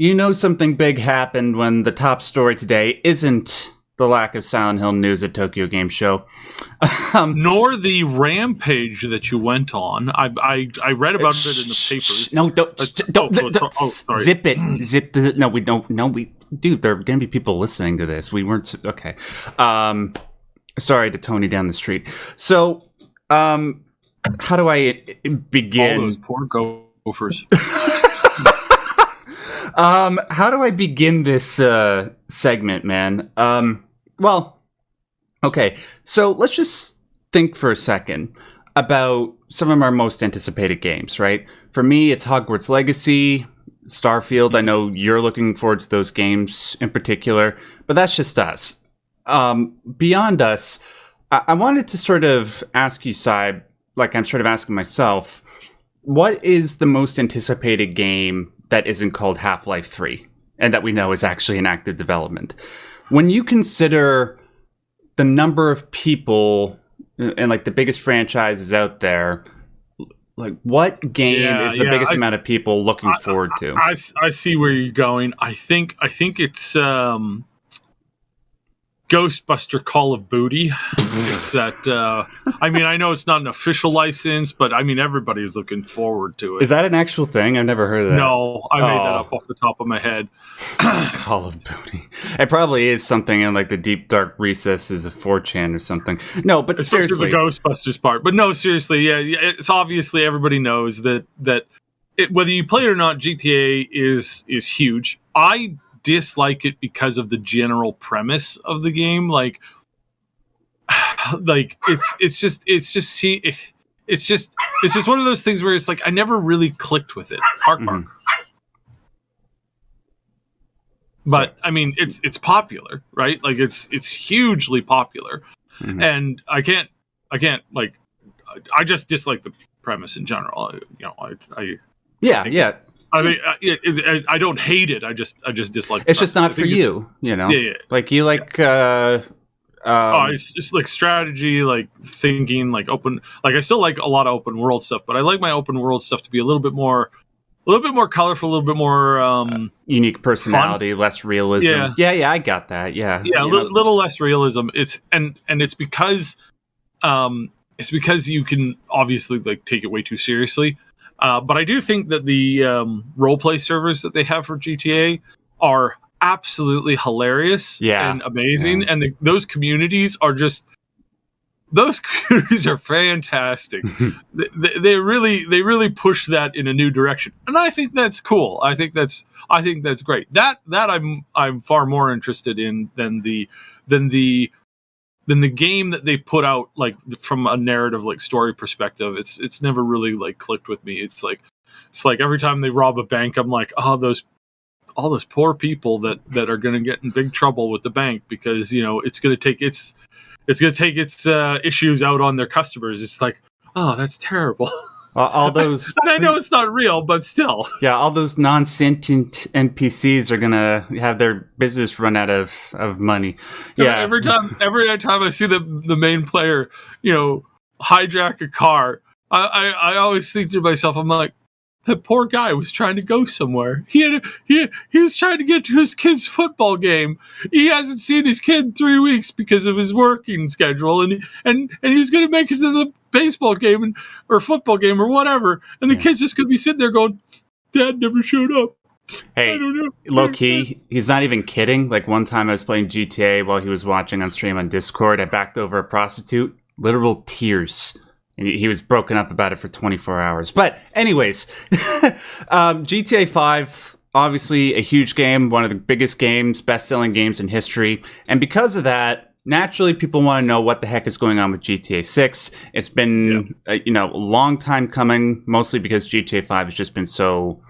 you know something big happened when the top story today isn't the lack of Silent Hill news at Tokyo Game Show. Nor the rampage that you went on. I read about it in the papers. No, don't sorry. Zip it. Zip the. No, we don't. No, dude, there are going to be people listening to this. We weren't. Okay. Sorry to Tony down the street. So, how do I begin? All those poor gophers. How do I begin this segment, man? Well, okay. So let's just think for a second about some of our most anticipated games, right? For me, it's Hogwarts Legacy, Starfield. I know you're looking forward to those games in particular, but that's just us. Beyond us, I wanted to sort of ask you, Syb, like I'm sort of asking myself, what is the most anticipated game that isn't called Half-Life 3 and that we know is actually in active development? When you consider the number of people and like the biggest franchises out there, like what game is the biggest amount of people looking forward to? I see where you're going. I think it's Ghostbuster Call of Booty. It's that. I mean, I know it's not an official license, but I mean everybody's looking forward to it. Is that an actual thing? I've never heard of that. No, I made that up off the top of my head. Call of Booty. It probably is something in like the deep dark recesses of 4chan or something. No, but seriously, the Ghostbusters part. But no, seriously, yeah, it's obviously everybody knows that whether you play it or not, GTA is huge. I dislike it because of the general premise of the game. Like it's just one of those things where it's like I never really clicked with it. Bark. But I mean, it's popular, right? Like it's hugely popular, and I can't like I just dislike the premise in general. You know, I mean, I don't hate it. I just dislike. It's just not for you, you know. Yeah. Like you like. It's just like strategy, like thinking, like open. Like I still like a lot of open world stuff, but I like my open world stuff to be a little bit more colorful, a little bit more unique personality, fun. Less realism. Yeah, I got that. Yeah, little less realism. It's because you can obviously like take it way too seriously. But I do think that the roleplay servers that they have for GTA are absolutely hilarious and amazing. Yeah. And those communities are fantastic. they really push that in a new direction. And I think that's cool. I think that's great. That I'm far more interested in than the game that they put out, like from a narrative, like story perspective. It's never really like clicked with me. It's like every time they rob a bank, I'm like, all those poor people that are going to get in big trouble with the bank because, you know, it's going to take its issues out on their customers. It's like, oh, that's terrible. All those, and I know it's not real, but still. Yeah, all those non-sentient NPCs are gonna have their business run out of money. Yeah, every time I see the main player, you know, hijack a car, I always think to myself, I'm like, that poor guy was trying to go somewhere. He was trying to get to his kid's football game. He hasn't seen his kid in 3 weeks because of his working schedule, and he's going to make it to the baseball game or football game or whatever. And the kid's just going to be sitting there going, "Dad never showed up." Hey, low key, he's not even kidding. Like one time I was playing GTA while he was watching on stream on Discord. I backed over a prostitute, literal tears. And he was broken up about it for 24 hours. But anyways, GTA 5, obviously a huge game, one of the biggest games, best-selling games in history. And because of that, naturally people want to know what the heck is going on with GTA 6. It's been a long time coming, mostly because GTA 5 has just been so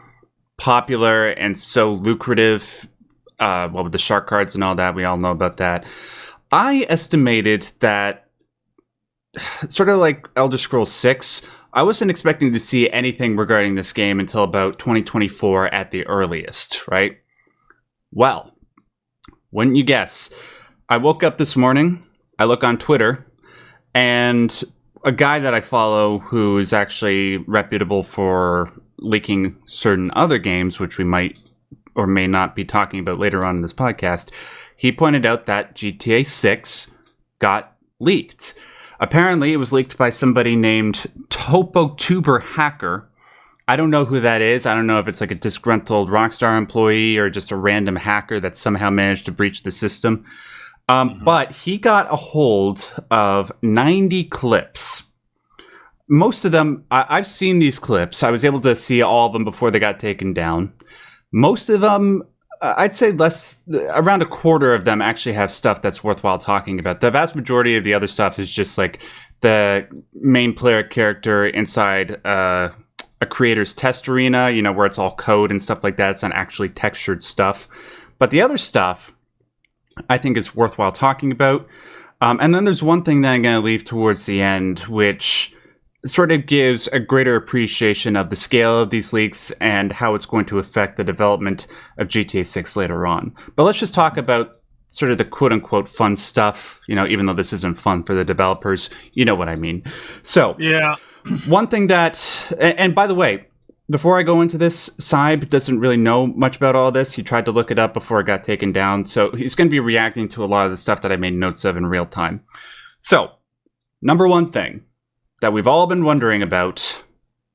popular and so lucrative. With the shark cards and all that, we all know about that. I estimated that sort of like Elder Scrolls 6, I wasn't expecting to see anything regarding this game until about 2024 at the earliest, right? Well, wouldn't you guess? I woke up this morning, I look on Twitter, and a guy that I follow who is actually reputable for leaking certain other games, which we might or may not be talking about later on in this podcast, he pointed out that GTA 6 got leaked. Apparently, it was leaked by somebody named TopoTuber Hacker. I don't know who that is. I don't know if it's like a disgruntled Rockstar employee or just a random hacker that somehow managed to breach the system. But he got a hold of 90 clips. Most of them, I've seen these clips. I was able to see all of them before they got taken down. Most of them, I'd say around a quarter of them actually have stuff that's worthwhile talking about. The vast majority of the other stuff is just like the main player character inside a creator's test arena, where it's all code and stuff like that. It's not actually textured stuff. But the other stuff, I think is worthwhile talking about. And then there's one thing that I'm going to leave towards the end, which sort of gives a greater appreciation of the scale of these leaks and how it's going to affect the development of GTA 6 later on. But let's just talk about sort of the quote-unquote fun stuff, even though this isn't fun for the developers. You know what I mean. So, yeah. One thing that... And by the way, before I go into this, Syb doesn't really know much about all this. He tried to look it up before it got taken down. So he's going to be reacting to a lot of the stuff that I made notes of in real time. So, number one thing that we've all been wondering about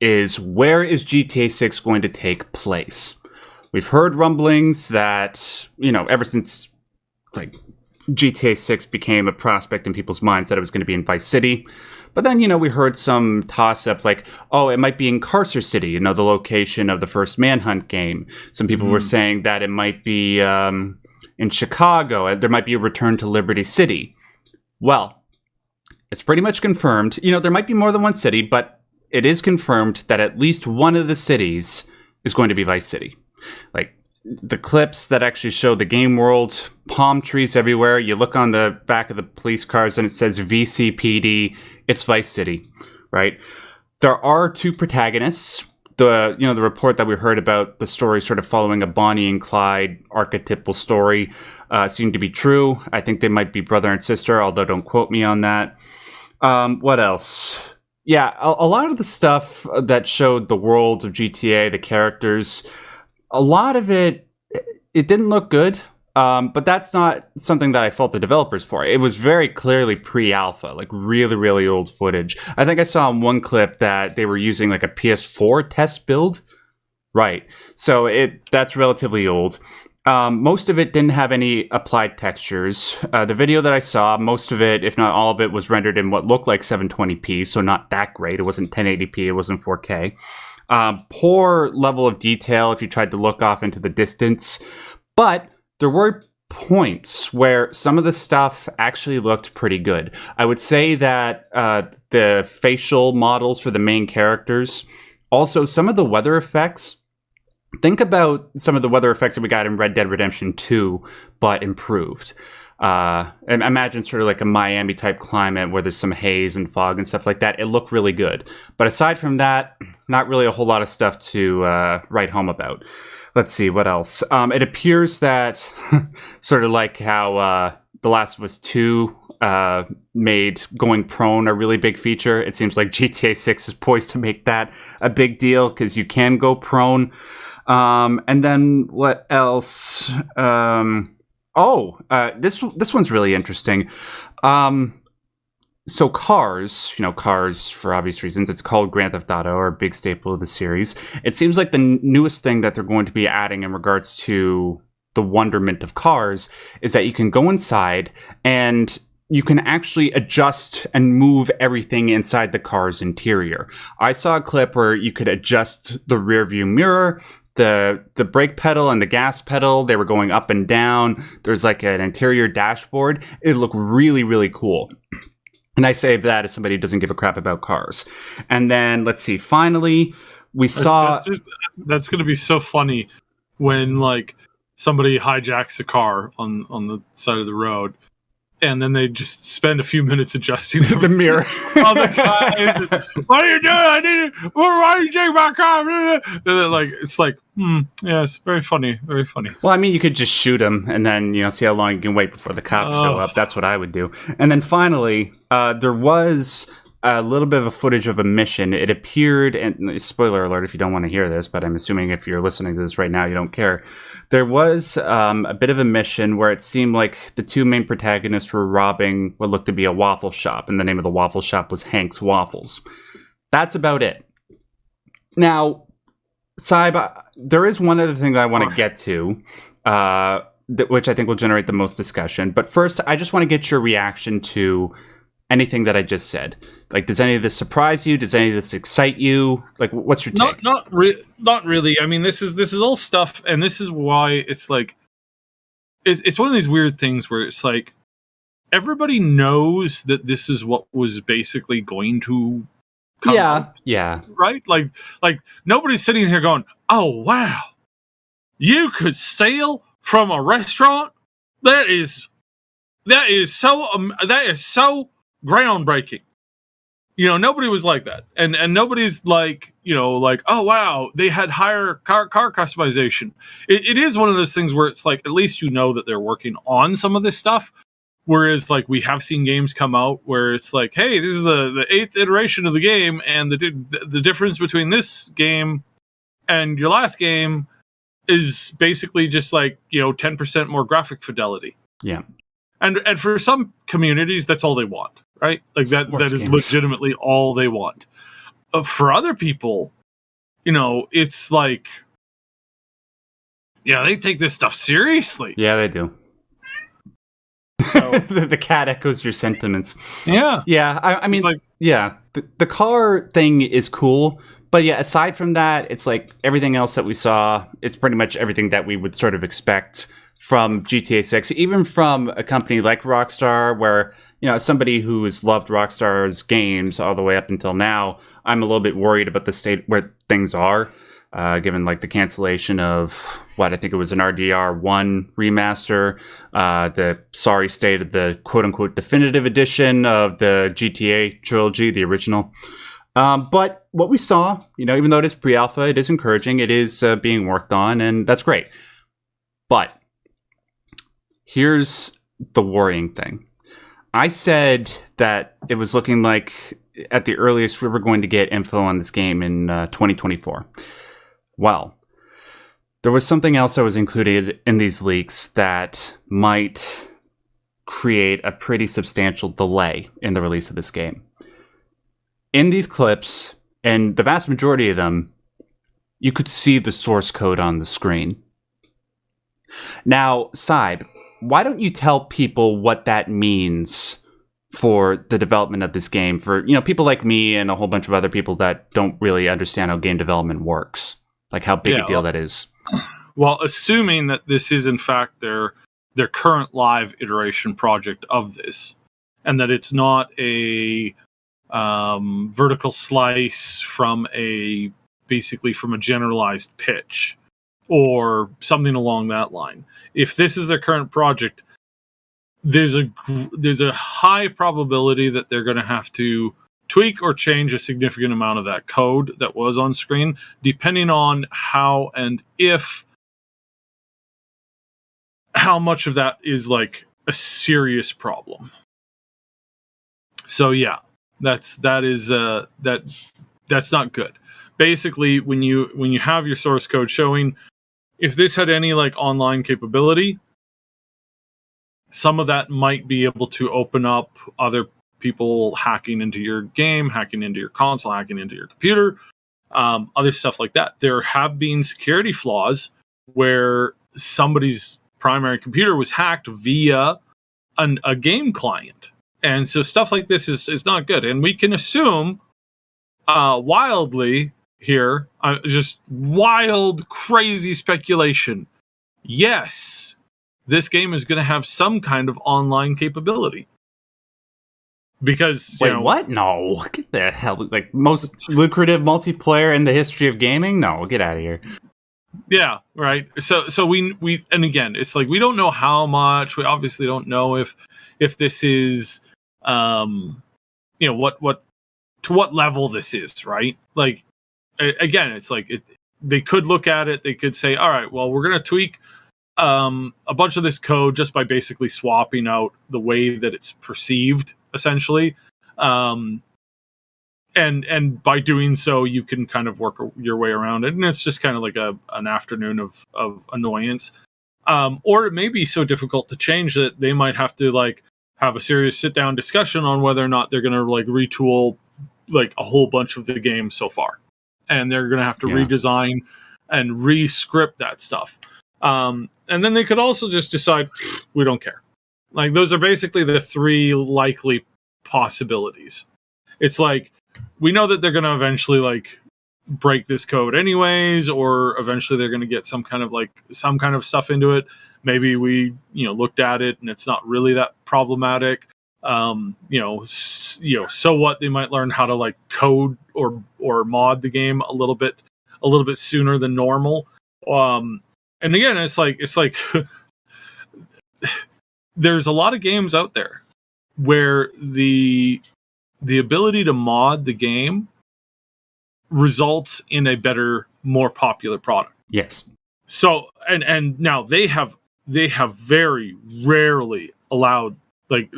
is, where is GTA 6 going to take place? We've heard rumblings that, ever since like GTA 6 became a prospect in people's minds, that it was going to be in Vice City. But then, we heard some toss-up like, oh, it might be in Carcer City, the location of the first Manhunt game. Some people were saying that it might be in Chicago. There might be a return to Liberty City. Well, it's pretty much confirmed. There might be more than one city, but it is confirmed that at least one of the cities is going to be Vice City. Like, the clips that actually show the game world, palm trees everywhere. You look on the back of the police cars and it says VCPD. It's Vice City, right? There are two protagonists. The report that we heard about the story sort of following a Bonnie and Clyde archetypal story seemed to be true. I think they might be brother and sister, although don't quote me on that. What else? Yeah, a lot of the stuff that showed the world of GTA, the characters, a lot of it didn't look good. But that's not something that I fault the developers for. It was very clearly pre-alpha, like really, really old footage. I think I saw in one clip that they were using like a PS4 test build. Right. So that's relatively old. Most of it didn't have any applied textures. The video that I saw, most of it, if not all of it, was rendered in what looked like 720p, so not that great. It wasn't 1080p, it wasn't 4K. Poor level of detail if you tried to look off into the distance. But there were points where some of the stuff actually looked pretty good. I would say that the facial models for the main characters, also some of the weather effects. Think about some of the weather effects that we got in Red Dead Redemption 2, but improved. And imagine sort of like a Miami type climate where there's some haze and fog and stuff like that. It looked really good. But aside from that, not really a whole lot of stuff to write home about. Let's see, what else? It appears that, sort of like how The Last of Us 2 made going prone a really big feature, it seems like GTA 6 is poised to make that a big deal because you can go prone. And then what else? This one's really interesting. So Cars, Cars for obvious reasons, it's called Grand Theft Auto, or a big staple of the series. It seems like the newest thing that they're going to be adding in regards to the wonderment of Cars is that you can go inside and you can actually adjust and move everything inside the car's interior. I saw a clip where you could adjust the rear view mirror, the brake pedal and the gas pedal. They were going up and down. There's like an interior dashboard. It looked really, really cool. And I say that as somebody who doesn't give a crap about cars. And then, let's see, finally, we saw... That's going to be so funny when, like, somebody hijacks a car on the side of the road, and then they just spend a few minutes adjusting the mirror. Oh, the guy, what are you doing? Why are you taking my car? It's like, yeah, it's very funny, very funny. Well, I mean, you could just shoot him and then, see how long you can wait before the cops show up. That's what I would do. And then finally, there was a little bit of a footage of a mission. It appeared, and spoiler alert if you don't want to hear this, but I'm assuming if you're listening to this right now, you don't care. There was a bit of a mission where it seemed like the two main protagonists were robbing what looked to be a waffle shop, and the name of the waffle shop was Hank's Waffles. That's about it. Now, Saib, there is one other thing that I want to get to, which I think will generate the most discussion. But first, I just want to get your reaction to anything that I just said. Like, does any of this surprise you? Does any of this excite you? Like, what's your take? Not really. I mean, this is all stuff, and this is why it's like it's one of these weird things where it's like everybody knows that this is what was basically going to come out, right? Like nobody's sitting here going, "Oh wow, you could steal from a restaurant? That is so groundbreaking." Nobody was like that, and nobody's like, like, oh wow, they had higher car customization. It is one of those things where it's like, at least that they're working on some of this stuff. Whereas, like, we have seen games come out where it's like, hey, this is the 8th iteration of the game, and the difference between this game and your last game is basically just like 10% more graphic fidelity. Yeah, and for some communities, that's all they want. Right? Like that is games. Legitimately all they want. For other people, it's like, they take this stuff seriously. Yeah, they do. So the cat echoes your sentiments. Yeah. Yeah. I mean, like, the car thing is cool. But yeah, aside from that, it's like everything else that we saw, it's pretty much everything that we would sort of expect from GTA 6, even from a company like Rockstar, where, as somebody who has loved Rockstar's games all the way up until now, I'm a little bit worried about the state where things are, given like the cancellation of I think it was an RDR1 remaster, the sorry state of the quote-unquote definitive edition of the GTA trilogy, the original. But what we saw, even though it is pre-alpha, it is encouraging. It is being worked on, and that's great. But here's the worrying thing. I said that it was looking like at the earliest we were going to get info on this game in 2024. Well, there was something else that was included in these leaks that might create a pretty substantial delay in the release of this game. In these clips, and the vast majority of them, you could see the source code on the screen. Now, Saib, why don't you tell people what that means for the development of this game for, people like me and a whole bunch of other people that don't really understand how game development works, like how big a deal that is? Well, assuming that this is in fact their current live iteration project of this, and that it's not a vertical slice from a generalized pitch or something along that line. If this is their current project, there's a high probability that they're going to have to tweak or change a significant amount of that code that was on screen, depending on how and how much of that is like a serious problem. So yeah, that's not good. Basically, when you have your source code showing, if this had any like online capability, some of that might be able to open up other people hacking into your game, hacking into your console, hacking into your computer, other stuff like that. There have been security flaws where somebody's primary computer was hacked via a game client. And so stuff like this is not good. And we can assume wildly here, just wild, crazy speculation. Yes, this game is going to have some kind of online capability. Because, what? No, get the hell, like most lucrative multiplayer in the history of gaming? No, get out of here. Yeah, right. So we and again, it's like we don't know how much. We obviously don't know if this is what to what level this is, right? Like again, it's like they could look at it, they could say, all right, well, we're going to tweak a bunch of this code just by basically swapping out the way that it's perceived, essentially. and by doing so, you can kind of work your way around it, and it's just kind of like an afternoon of annoyance. Or it may be so difficult to change that they might have to like have a serious sit down discussion on whether or not they're going to like retool like a whole bunch of the game so far, and they're going to have to redesign and re-script that stuff. And then they could also just decide we don't care. Like those are basically the three likely possibilities. It's like we know that they're going to eventually like break this code anyways, or eventually they're going to get some kind of stuff into it. Maybe we looked at it and it's not really that problematic. So what, they might learn how to like code or mod the game a little bit sooner than normal. And again, it's like there's a lot of games out there where the ability to mod the game results in a better, more popular product. Yes. So and now they have very rarely allowed they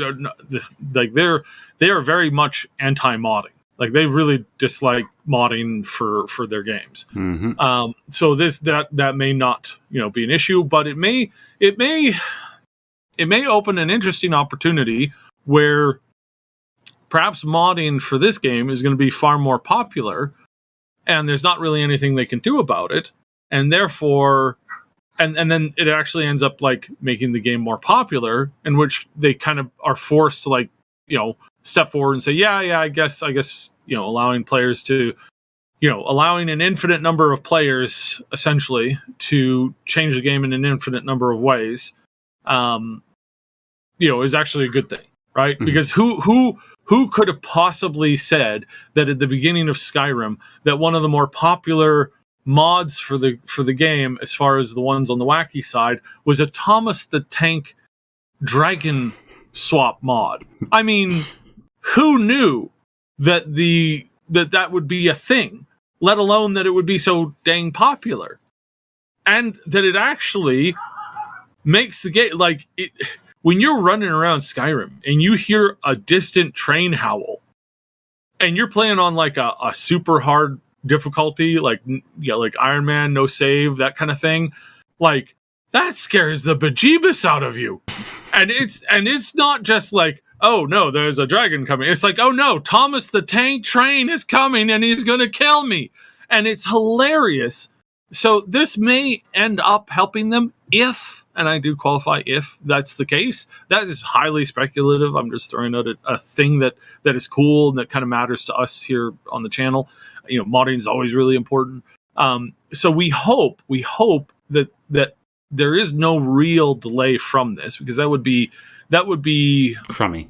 are very much anti-modding. Like they really dislike modding for their games. Mm-hmm. So that may not be an issue, but it may open an interesting opportunity where perhaps modding for this game is going to be far more popular, and there's not really anything they can do about it, and therefore, and then it actually ends up like making the game more popular, in which they kind of are forced to like step forward and say, I guess allowing players to allowing an infinite number of players essentially to change the game in an infinite number of ways, is actually a good thing, right? Mm-hmm. Because who could have possibly said that at the beginning of Skyrim that one of the more popular mods for the game, as far as the ones on the wacky side, was a Thomas the Tank dragon swap mod? I mean, who knew that that would be a thing, let alone that it would be so dang popular, and that it actually makes the game like it. When you're running around Skyrim and you hear a distant train howl, and you're playing on like a super hard difficulty, like Iron Man, no save, that kind of thing, like that scares the bejeebus out of you. And it's not just like, oh no, there's a dragon coming. It's like, oh no, Thomas the Tank Train is coming and he's going to kill me. And it's hilarious. So this may end up helping them if, and I do qualify if that's the case. That is highly speculative. I'm just throwing out a thing that is cool and that kind of matters to us here on the channel. Modding is always really important. So we hope that there is no real delay from this, because that would be crummy.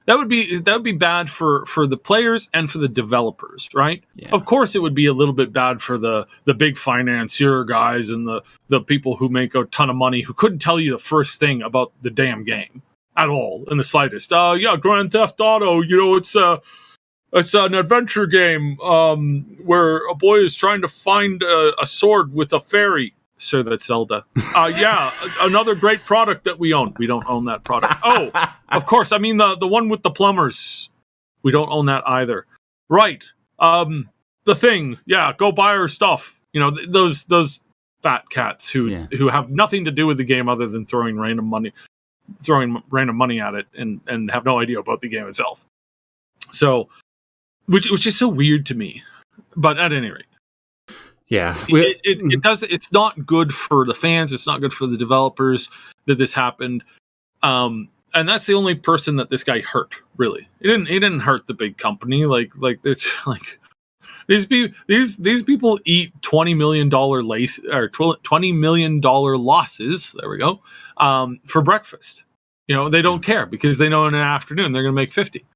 That would be bad for the players and for the developers, right? Yeah. Of course, it would be a little bit bad for the big financier guys and the people who make a ton of money, who couldn't tell you the first thing about the damn game at all in the slightest. Grand Theft Auto, it's an adventure game where a boy is trying to find a sword with a fairy. Sir, that's Zelda. Another great product that we own. We don't own that product. Oh, of course. I mean, the one with the plumbers. We don't own that either. Right. The Thing. Yeah, go buy our stuff. Those fat cats who have nothing to do with the game other than throwing random money at it and have no idea about the game itself. So, which is so weird to me. But at any rate. Yeah, it does. It's not good for the fans. It's not good for the developers that this happened. And that's the only person that this guy hurt. Really, he didn't hurt the big company. Like these people eat $20 million $20 million losses. There we go. For breakfast. They don't care, because they know in an afternoon they're going to make 50.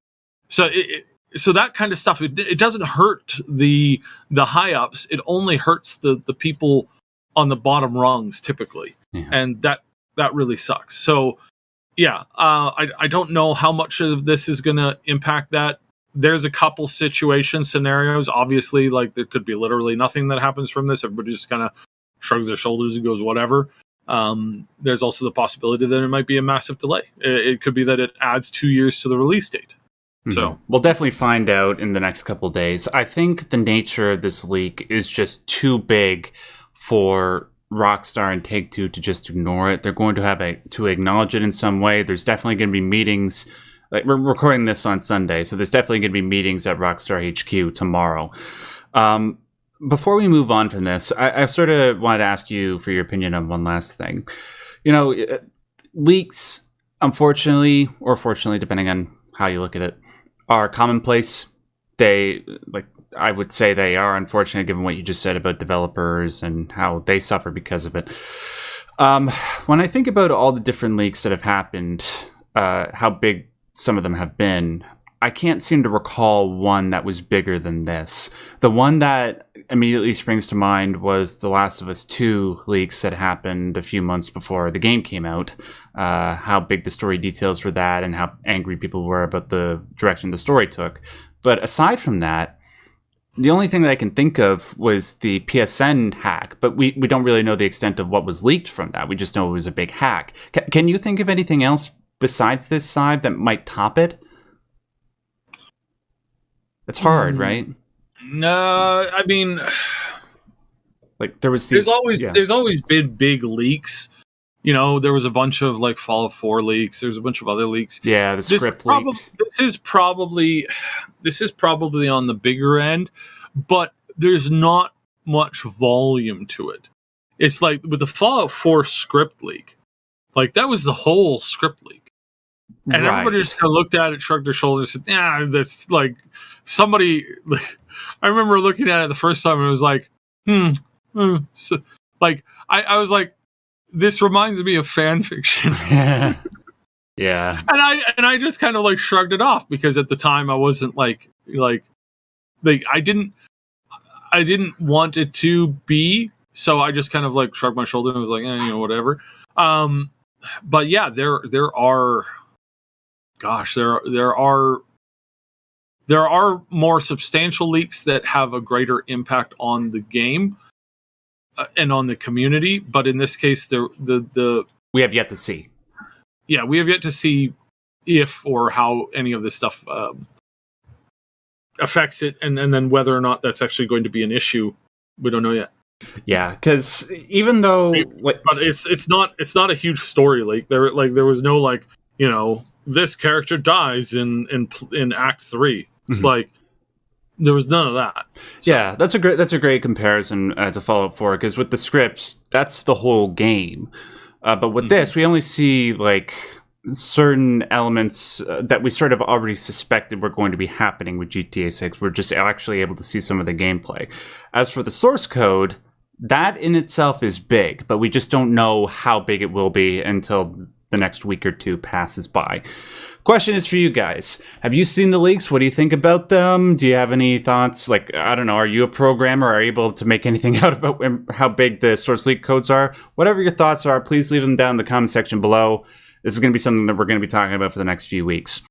So that kind of stuff, it doesn't hurt the high ups. It only hurts the people on the bottom rungs typically, and that really sucks. So I don't know how much of this is going to impact that. There's a couple scenarios. Obviously, like there could be literally nothing that happens from this. Everybody just kind of shrugs their shoulders and goes whatever. There's also the possibility that it might be a massive delay. It could be that it adds 2 years to the release date. So we'll definitely find out in the next couple of days. I think the nature of this leak is just too big for Rockstar and Take-Two to just ignore it. They're going to have to acknowledge it in some way. There's definitely going to be meetings. Like, we're recording this on Sunday, so there's definitely going to be meetings at Rockstar HQ tomorrow. Before we move on from this, I sort of wanted to ask you for your opinion on one last thing. Leaks, unfortunately, or fortunately, depending on how you look at it, are commonplace. I would say they are, unfortunately, given what you just said about developers and how they suffer because of it. When I think about all the different leaks that have happened, how big some of them have been, I can't seem to recall one that was bigger than this. The one that immediately springs to mind was The Last of Us 2 leaks that happened a few months before the game came out. How big the story details were that and how angry people were about the direction the story took. But aside from that, the only thing that I can think of was the PSN hack, but we don't really know the extent of what was leaked from that. We just know it was a big hack. Can you think of anything else besides this side that might top it? It's hard, right? No, I mean, like there's always been big leaks. There was a bunch of like Fallout 4 leaks. There's a bunch of other leaks. Yeah, the script leaked. This is probably on the bigger end, but there's not much volume to it. It's like with the Fallout 4 script leak, like that was the whole script leak. And everybody just kind of looked at it, shrugged their shoulders, said, "Yeah, that's like somebody." Like, I remember looking at it the first time, and it was like, So, like I was like, "This reminds me of fan fiction." Yeah. And I just kind of like shrugged it off because at the time I wasn't like I didn't want it to be, so I just kind of like shrugged my shoulder and was like, whatever. But yeah, there are. Gosh, there are more substantial leaks that have a greater impact on the game and on the community. But in this case, the we have yet to see. Yeah, we have yet to see if or how any of this stuff affects it, and then whether or not that's actually going to be an issue, we don't know yet. Yeah, because even though, but it's not a huge story leak. There was no this character dies in Act 3. It's like there was none of that. So. Yeah, that's a great comparison to Fallout 4, because with the scripts, that's the whole game. But with this, we only see like certain elements that we sort of already suspected were going to be happening with GTA 6. We're just actually able to see some of the gameplay. As for the source code, that in itself is big, but we just don't know how big it will be until the next week or two passes by. Question is for you guys. Have you seen the leaks? What do you think about them? Do you have any thoughts? Like, I don't know, are you a programmer? Are you able to make anything out about how big the source leak codes are? Whatever your thoughts are, please leave them down in the comment section below. This is going to be something that we're going to be talking about for the next few weeks.